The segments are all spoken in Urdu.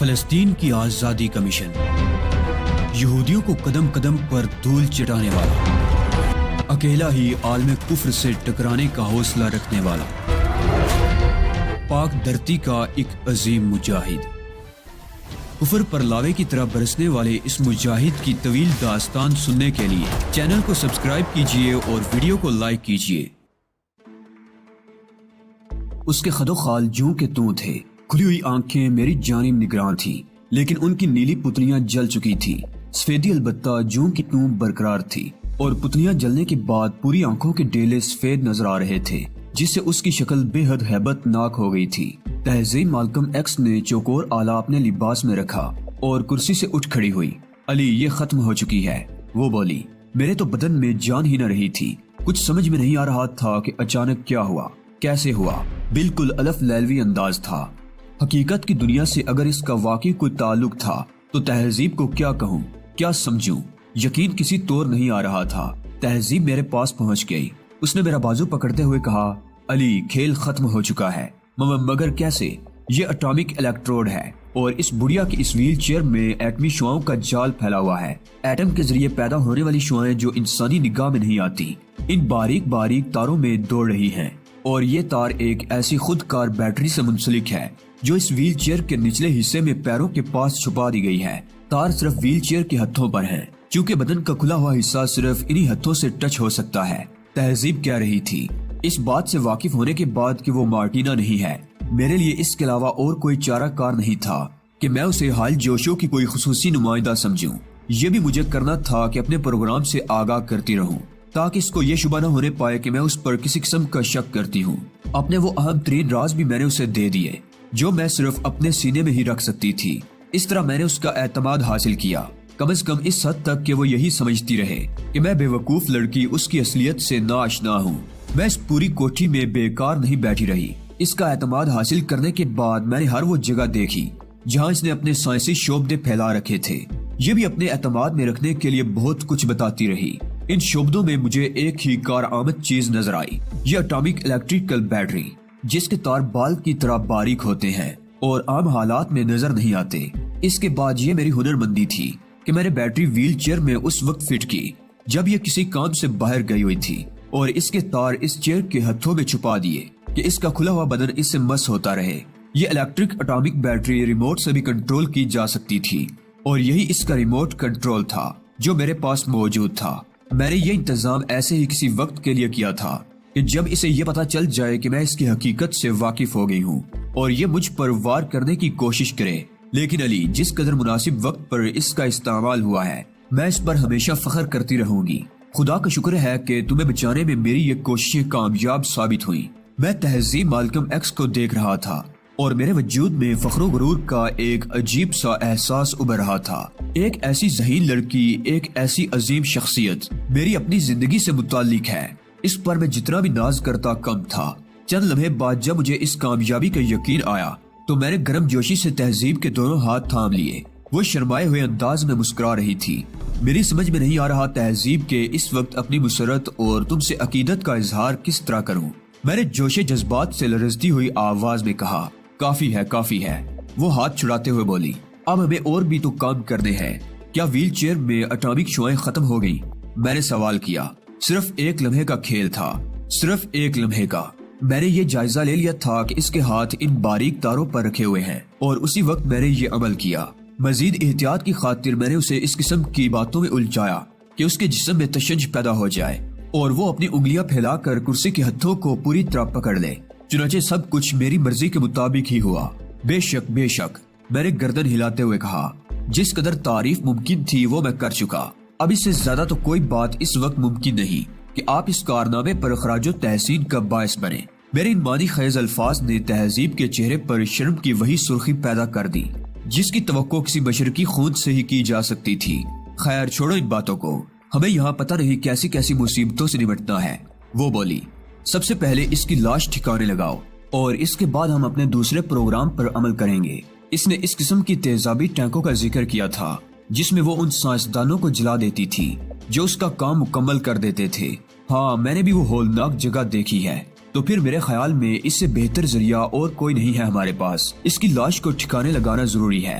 فلسطین کی آزادی کا مشن، یہودیوں کو قدم قدم پر دھول چٹانے والا، اکیلا ہی عالم کفر سے ٹکرانے کا حوصلہ رکھنے والا، پاک دھرتی کا ایک عظیم مجاہد، کفر پر لاوے کی طرح برسنے والے اس مجاہد کی طویل داستان سننے کے لیے چینل کو سبسکرائب کیجئے اور ویڈیو کو لائک کیجئے۔ اس کے خد و خال جوں کے توں تھے، کھلی ہوئی آنکھیں میری جانب نگران تھی، لیکن ان کی نیلی پتلیاں جل چکی تھی۔ سفیدی البتہ جوں کی توں برقرار تھی، اور پتلیاں جلنے کے بعد پوری آنکھوں کے ڈیلے سفید نظر آ رہے تھے، جس سے اس کی شکل بے حد ہیبت ناک ہو گئی تھی۔ تہذیب مالکم ایکس نے چوکور آلہ اپنے لباس میں رکھا اور کرسی سے اٹھ کھڑی ہوئی۔ علی، یہ ختم ہو چکی ہے، وہ بولی۔ میرے تو بدن میں جان ہی نہ رہی تھی، کچھ سمجھ میں نہیں آ رہا تھا کہ اچانک کیا ہوا، کیسے ہوا۔ بالکل الف لیلوی انداز تھا۔ حقیقت کی دنیا سے اگر اس کا واقعی کوئی تعلق تھا تو تہذیب کو کیا کہوں، کیا سمجھوں، یقین کسی طور نہیں آ رہا تھا۔ تہذیب میرے پاس پہنچ گئی۔ اس نے میرا بازو پکڑتے ہوئے کہا، علی، کھیل ختم ہو چکا ہے۔ مگر کیسے؟ یہ اٹامک الیکٹروڈ ہے اور اس بڑیا کی اس ویل چیئر میں ایٹمی شعاؤں کا جال پھیلا ہوا ہے۔ ایٹم کے ذریعے پیدا ہونے والی شعاعیں جو انسانی نگاہ میں نہیں آتی، ان باریک باریک تاروں میں دوڑ رہی ہیں، اور یہ تار ایک ایسی خودکار بیٹری سے منسلک ہے جو اس ویل چیئر کے نچلے حصے میں پیروں کے پاس چھپا دی گئی ہے۔ تار صرف ویل چیئر کے ہتھوں پر ہیں، چونکہ بدن کا کھلا ہوا حصہ صرف انہی ہتھوں سے ٹچ ہو سکتا ہے۔ تہذیب کہہ رہی تھی، اس بات سے واقف ہونے کے بعد کہ وہ مارٹینا نہیں ہے، میرے لیے اس کے علاوہ اور کوئی چارہ کار نہیں تھا کہ میں اسے حال جوشوں کی کوئی خصوصی نمائندہ سمجھوں۔ یہ بھی مجھے کرنا تھا کہ اپنے پروگرام سے آگاہ کرتی رہوں، تاکہ اس کو یہ شبہ نہ ہونے پائے کہ میں اس پر کسی قسم کا شک کرتی ہوں۔ اپنے وہ اہم ترین راز بھی میں نے اسے دے دیے جو میں صرف اپنے سینے میں ہی رکھ سکتی تھی۔ اس طرح میں نے اس کا اعتماد حاصل کیا، کم از کم اس حد تک کہ وہ یہی سمجھتی رہے کہ میں بے وقوف لڑکی اس کی اصلیت سے ناآشنا ہوں۔ میں اس پوری کوٹھی میں بیکار نہیں بیٹھی رہی۔ اس کا اعتماد حاصل کرنے کے بعد میں نے ہر وہ جگہ دیکھی جہاں اس نے اپنے سائنسی شعبدے پھیلا رکھے تھے۔ یہ بھی اپنے اعتماد میں رکھنے کے لیے بہت کچھ بتاتی رہی۔ ان شعبدوں میں مجھے ایک ہی کارآمد چیز نظر آئی، یہ اٹامک الیکٹریکل بیٹری، جس کے تار بال کی طرح باریک ہوتے ہیں اور عام حالات میں نظر نہیں آتے۔ اس کے بعد یہ میری ہنرمندی تھی کہ میں نے بیٹری ویل چیئر میں اس وقت فٹ کی جب یہ کسی کام سے باہر گئی ہوئی تھی، اور اس کے تار اس چیئر کے ہتھوں میں چھپا دیے کہ اس کا کھلا ہوا بدن اس سے مس ہوتا رہے۔ یہ الیکٹرک اٹامک بیٹری ریموٹ سے بھی کنٹرول کی جا سکتی تھی، اور یہی اس کا ریموٹ کنٹرول تھا جو میرے پاس موجود تھا۔ میں نے یہ انتظام ایسے ہی کسی وقت کے لیے کیا تھا کہ جب اسے یہ پتا چل جائے کہ میں اس کی حقیقت سے واقف ہو گئی ہوں اور یہ مجھ پر وار کرنے کی کوشش کرے۔ لیکن علی، جس قدر مناسب وقت پر اس کا استعمال ہوا ہے، میں اس پر ہمیشہ فخر کرتی رہوں گی۔ خدا کا شکر ہے کہ تمہیں بچانے میں میری یہ کوششیں کامیاب ثابت ہوئیں۔ میں تہذیب مالکم ایکس کو دیکھ رہا تھا اور میرے وجود میں فخر و غرور کا ایک عجیب سا احساس ابھر رہا تھا۔ ایک ایسی ذہین لڑکی، ایک ایسی عظیم شخصیت میری اپنی زندگی سے متعلق ہے، اس پر میں جتنا بھی ناز کرتا کم تھا۔ چند لمحے بعد جب مجھے اس کامیابی کا یقین آیا تو میں نے گرم جوشی سے تہذیب کے دونوں ہاتھ تھام لیے۔ وہ شرمائے ہوئے انداز میں مسکرا رہی تھی۔ میری سمجھ میں نہیں آ رہا تہذیب کے اس وقت اپنی مسرت اور تم سے عقیدت کا اظہار کس طرح کروں۔ میں نے جوش جذبات سے لرزتی ہوئی آواز میں کہا، کافی ہے، کافی ہے۔ وہ ہاتھ چھڑاتے ہوئے بولی، اب ہمیں اور بھی تو کام کرنے ہیں۔ کیا ویل چیئر میں اٹامک شعاعیں ختم ہو گئی؟ میں نے سوال کیا۔ صرف ایک لمحے کا کھیل تھا، صرف ایک لمحے کا۔ میں نے یہ جائزہ لے لیا تھا کہ اس کے ہاتھ ان باریک تاروں پر رکھے ہوئے ہیں، اور اسی وقت میں نے یہ عمل کیا۔ مزید احتیاط کی خاطر میں نے اسے اس قسم کی باتوں میں الجھایا کہ اس کے جسم میں تشنج پیدا ہو جائے اور وہ اپنی انگلیاں پھیلا کر کرسی کے ہتھوں کو پوری طرح پکڑ لے۔ چنانچہ سب کچھ میری مرضی کے مطابق ہی ہوا۔ بے شک، بے شک، میں نے گردن ہلاتے ہوئے کہا، جس قدر تعریف ممکن تھی وہ میں کر چکا۔ اب اس سے زیادہ تو کوئی بات اس وقت ممکن نہیں کہ آپ اس کارنامے پر خراج و تحسین کا باعث بنے۔ میرے ان معنی خیز الفاظ نے تہذیب کے چہرے پر شرم کی وہی سرخی پیدا کر دی جس کی توقع کسی مشرقی خون سے ہی کی جا سکتی تھی۔ خیر، چھوڑو ان باتوں کو، ہمیں یہاں پتہ نہیں کیسی کیسی مصیبتوں سے نمٹنا ہے۔ وہ بولی، سب سے پہلے اس کی لاش ٹھکانے لگاؤ اور اس کے بعد ہم اپنے دوسرے پروگرام پر عمل کریں گے۔ اس نے اس قسم کی تیزابی ٹینکوں کا ذکر کیا تھا جس میں وہ ان سائنسدانوں کو جلا دیتی تھی جو اس کا کام مکمل کر دیتے تھے۔ ہاں، میں نے بھی وہ ہولناک جگہ دیکھی ہے۔ تو پھر میرے خیال میں اس سے بہتر ذریعہ اور کوئی نہیں ہے ہمارے پاس۔ اس کی لاش کو ٹھکانے لگانا ضروری ہے۔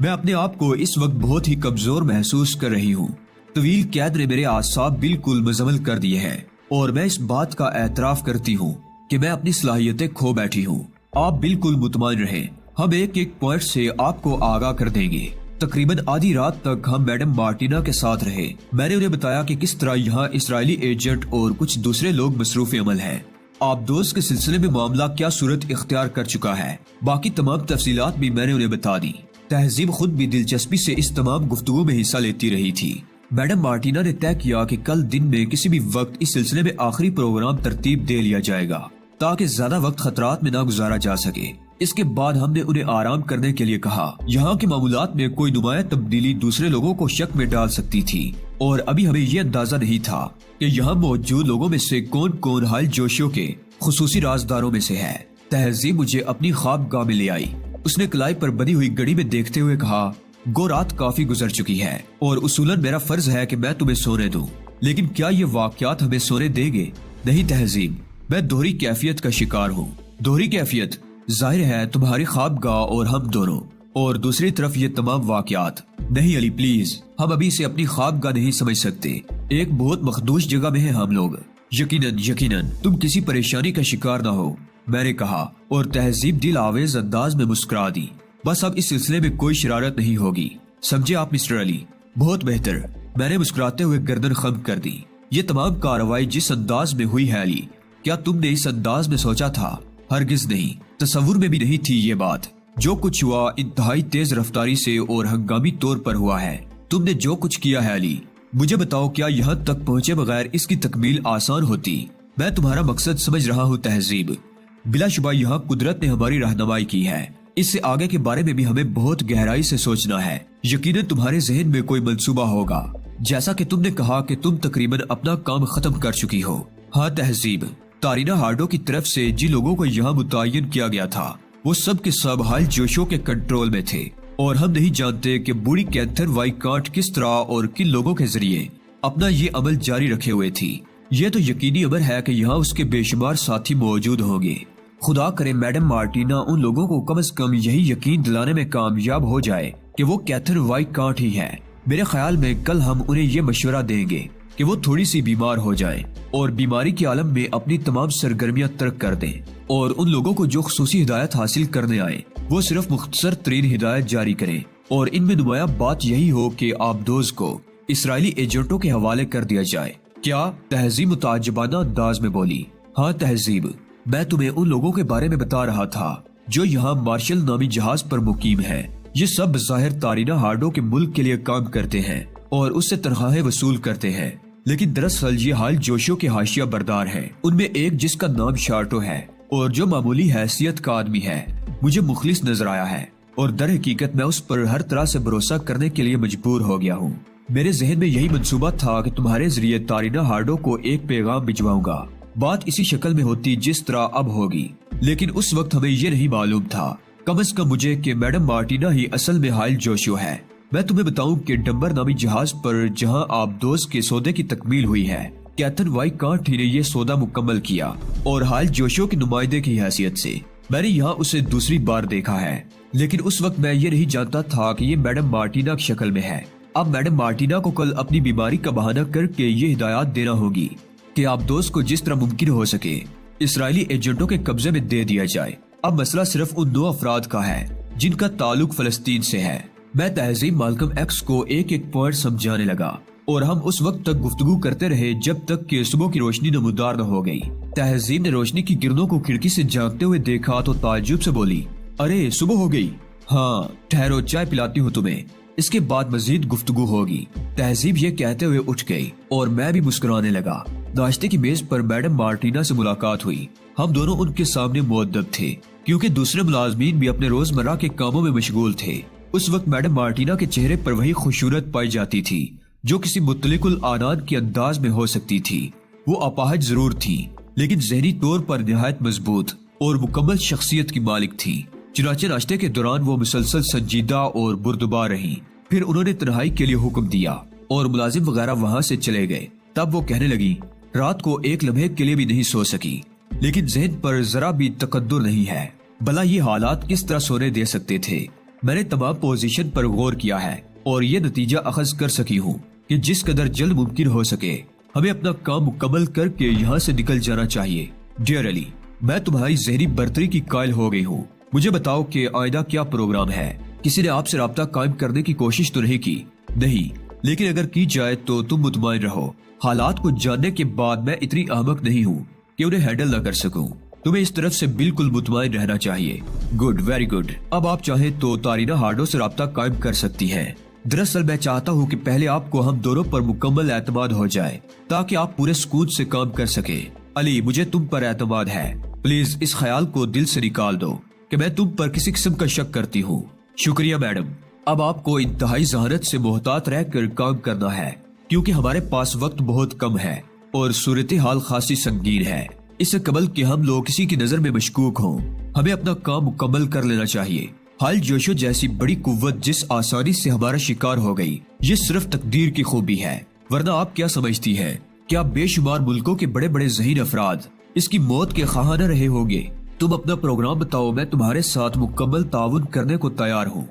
میں اپنے آپ کو اس وقت بہت ہی کمزور محسوس کر رہی ہوں۔ طویل قید نے میرے اعصاب بالکل مزمل کر دیے ہیں اور میں اس بات کا اعتراف کرتی ہوں کہ میں اپنی صلاحیتیں کھو بیٹھی ہوں۔ آپ بالکل مطمئن رہیں، ہم ایک ایک پوائنٹ سے آپ کو آگاہ کر دیں گے۔ تقریباً آدھی رات تک ہم میڈم مارٹینا کے ساتھ رہے۔ میں نے انہیں بتایا کہ کس طرح یہاں اسرائیلی ایجنٹ اور کچھ دوسرے لوگ مصروف عمل ہیں۔ آپ دوست کے سلسلے میں معاملہ کیا صورت اختیار کر چکا ہے، باقی تمام تفصیلات بھی میں نے انہیں بتا دی۔ تہذیب خود بھی دلچسپی سے اس تمام گفتگو میں حصہ لیتی رہی تھی۔ میڈم مارٹینا نے طے کیا کہ کل دن میں کسی بھی وقت اس سلسلے میں آخری پروگرام ترتیب دے لیا جائے گا تاکہ زیادہ وقت خطرات میں نہ گزارا جا سکے۔ اس کے بعد ہم نے انہیں آرام کرنے کے لیے کہا۔ یہاں کے معمولات میں کوئی نمایاں تبدیلی دوسرے لوگوں کو شک میں ڈال سکتی تھی اور ابھی ہمیں یہ اندازہ نہیں تھا کہ یہاں موجود لوگوں میں سے کون کون حال جوشیوں کے خصوصی رازداروں میں سے ہے۔ تہذیب مجھے اپنی خواب گاہ میں لے آئی۔ اس نے کلائی پر بنی ہوئی گڑی میں دیکھتے ہوئے کہا، گو رات کافی گزر چکی ہے اور اصولاً میرا فرض ہے کہ میں تمہیں سونے دوں، لیکن کیا یہ واقعات ہمیں سونے دیں گے؟ نہیں تہذیب، میں دوہری کیفیت کا شکار ہوں۔ دوہری کیفیت؟ ظاہر ہے تمہاری خواب گاہ اور ہم دونوں، اور دوسری طرف یہ تمام واقعات۔ نہیں علی پلیز، ہم ابھی سے اپنی خواب گاہ نہیں سمجھ سکتے۔ ایک بہت مخدوش جگہ میں ہیں ہم لوگ۔ یقیناً تم کسی پریشانی کا شکار نہ ہو، میں نے کہا، اور تہذیب دل آویز انداز میں مسکرا دی۔ بس اب اس سلسلے میں کوئی شرارت نہیں ہوگی، سمجھے آپ مسٹر علی؟ بہت بہتر، میں نے مسکراتے ہوئے گردن خم کر دی۔ یہ تمام کارروائی جس انداز میں ہوئی ہے علی، کیا تم نے اس انداز میں سوچا تھا؟ ہرگز نہیں، تصور میں بھی نہیں تھی یہ بات۔ جو کچھ ہوا انتہائی تیز رفتاری سے اور ہنگامی طور پر ہوا ہے۔ تم نے جو کچھ کیا ہے علی، مجھے بتاؤ کیا یہاں تک پہنچے بغیر اس کی تکمیل آسان ہوتی؟ میں تمہارا مقصد سمجھ رہا ہوں تہذیب۔ بلا شبہ یہاں قدرت نے ہماری رہنمائی کی ہے، اس سے آگے کے بارے میں بھی ہمیں بہت گہرائی سے سوچنا ہے۔ یقیناً تمہارے ذہن میں کوئی منصوبہ ہوگا، جیسا کہ تم نے کہا کہ تم تقریباً اپنا کام ختم کر چکی ہو۔ ہاں تہذیب، تارینا ہارڈو کی طرف سے جن لوگوں کو یہاں متعین کیا گیا تھا وہ سب کے سب حال جوشوں کے کنٹرول میں تھے، اور ہم نہیں جانتے کہ بوڑھی کینتھر وائی کانٹ کس طرح اور کن لوگوں کے ذریعے اپنا یہ عمل جاری رکھے ہوئے تھی۔ یہ تو یقینی امر ہے کہ یہاں اس کے بے شمار ساتھی موجود ہوں گے۔ خدا کرے میڈم مارٹینا ان لوگوں کو کم از کم یہی یقین دلانے میں کامیاب ہو جائے کہ وہ کیتھر وائی کانٹ ہی ہے۔ میرے خیال میں کل ہم انہیں یہ مشورہ دیں گے کہ وہ تھوڑی سی بیمار ہو جائیں اور بیماری کے عالم میں اپنی تمام سرگرمیاں ترک کر دیں، اور ان لوگوں کو جو خصوصی ہدایت حاصل کرنے آئیں وہ صرف مختصر ترین ہدایت جاری کریں، اور ان میں نمایاں بات یہی ہو کہ آبدوز کو اسرائیلی ایجنٹوں کے حوالے کر دیا جائے۔ کیا؟ تہذیب متعجبانہ انداز میں بولی۔ ہاں تہذیب، میں تمہیں ان لوگوں کے بارے میں بتا رہا تھا جو یہاں مارشل نامی جہاز پر مقیم ہے۔ یہ سب بظاہر تارینا ہارڈو کے ملک کے لیے کام کرتے ہیں اور اس سے تنخواہیں وصول کرتے ہیں، لیکن دراصل یہ حال جوشیوں کے حاشیہ بردار ہیں۔ ان میں ایک جس کا نام شارٹو ہے اور جو معمولی حیثیت کا آدمی ہے مجھے مخلص نظر آیا ہے، اور در حقیقت میں اس پر ہر طرح سے بھروسہ کرنے کے لیے مجبور ہو گیا ہوں۔ میرے ذہن میں یہی منصوبہ تھا کہ تمہارے ذریعے تارینا ہارڈو کو ایک پیغام بھجواؤں گا۔ بات اسی شکل میں ہوتی جس طرح اب ہوگی، لیکن اس وقت ہمیں یہ نہیں معلوم تھا، کم از کم مجھے، کہ میڈم مارٹینا ہی اصل میں حائل جوشیو ہے۔ میں تمہیں بتاؤں کہ ڈمبر نامی جہاز پر جہاں آبدوز کے سودے کی تکمیل ہوئی ہے، کیتھر وائی کانٹ ہی نے یہ سودا مکمل کیا، اور حائل جوشیو کے نمائندے کی حیثیت سے میں نے یہاں اسے دوسری بار دیکھا ہے، لیکن اس وقت میں یہ نہیں جانتا تھا کہ یہ میڈم مارٹینا کی شکل میں ہے۔ اب میڈم مارٹینا کو کل اپنی بیماری کا بہانہ کر کے یہ ہدایات دینا ہوگی کہ آبدوز کو جس طرح ممکن ہو سکے اسرائیلی ایجنٹوں کے قبضے میں دے دیا جائے۔ اب مسئلہ صرف ان 2 افراد کا ہے جن کا تعلق فلسطین سے ہے۔ میں تہذیب مالکم ایکس کو ایک ایک پوائنٹ سمجھانے لگا، اور ہم اس وقت تک گفتگو کرتے رہے جب تک کہ صبح کی روشنی نمودار نہ ہو گئی۔ تہذیب نے روشنی کی گردوں کو کھڑکی سے جھانکتے ہوئے دیکھا تو تعجب سے بولی، ارے صبح ہو گئی؟ ہاں، ٹھہرو چائے پلاتی ہوں تمہیں، اس کے بعد مزید گفتگو ہوگی۔ تہذیب یہ کہتے ہوئے اٹھ گئی اور میں بھی مسکرانے لگا۔ ناشتے کی میز پر میڈم مارٹینا سے ملاقات ہوئی۔ ہم دونوں ان کے سامنے مؤدب تھے کیونکہ دوسرے ملازمین بھی اپنے روزمرہ کے کاموں میں مشغول تھے۔ اس وقت میڈم مارٹینا کے چہرے پر وہی خوشصورت پائی جاتی تھی جو کسی مطلق العنان کے انداز میں ہو سکتی تھی۔ وہ اپاہج ضرور تھی لیکن ذہنی طور پر نہایت مضبوط اور مکمل شخصیت کی مالک تھی۔ چنانچہ ناشتے کے دوران وہ مسلسل سنجیدہ اور بردبار رہی۔ پھر انہوں نے تنہائی کے لیے حکم دیا اور ملازم وغیرہ وہاں سے چلے گئے۔ تب وہ کہنے لگی، رات کو ایک لمحے کے لیے بھی نہیں سو سکی، لیکن ذہن پر ذرا بھی تقدر نہیں ہے۔ بھلا یہ حالات کس طرح سونے دے سکتے تھے؟ میں نے تمام پوزیشن پر غور کیا ہے اور یہ نتیجہ اخذ کر سکی ہوں کہ جس قدر جلد ممکن ہو سکے ہمیں اپنا کام مکمل کر کے یہاں سے نکل جانا چاہیے۔ ڈیئر علی، میں تمہاری ذہنی برتری کی قائل ہو گئی ہوں۔ مجھے بتاؤ کہ آئندہ کیا پروگرام ہے؟ کسی نے آپ سے رابطہ قائم کرنے کی کوشش تو نہیں کی؟ نہیں، لیکن اگر کی جائے تو تم مطمئن رہو، حالات کو جاننے کے بعد میں اتنی احمق نہیں ہوں کہ انہیں ہینڈل نہ کر سکوں۔ تمہیں اس طرف سے بالکل مطمئن رہنا چاہیے۔ Good, very good. اب آپ چاہیں تو تارینہ ہارڈو سے رابطہ قائم کر سکتی ہیں۔ دراصل میں چاہتا ہوں کہ پہلے آپ کو ہم دونوں پر مکمل اعتماد ہو جائے تاکہ آپ پورے سکون سے کام کر سکیں۔ علی، مجھے تم پر اعتماد ہے۔ پلیز اس خیال کو دل سے نکال دو کہ میں تم پر کسی قسم کا شک کرتی ہوں۔ شکریہ میڈم۔ اب آپ کو انتہائی ذہانت سے محتاط رہ کر کام کرنا ہے کیونکہ ہمارے پاس وقت بہت کم ہے اور صورتحال خاصی سنگین ہے۔ اس سے قبل کہ ہم لوگ کسی کی نظر میں مشکوک ہوں، ہمیں اپنا کام مکمل کر لینا چاہیے۔ حال جوشو جیسی بڑی قوت جس آسانی سے ہمارا شکار ہو گئی، یہ صرف تقدیر کی خوبی ہے، ورنہ آپ کیا سمجھتی ہے؟ کیا بے شمار ملکوں کے بڑے بڑے ذہین افراد اس کی موت کے خواہاں نہ رہے ہوں گے؟ تم اپنا پروگرام بتاؤ، میں تمہارے ساتھ مکمل تعاون کرنے کو تیار ہوں۔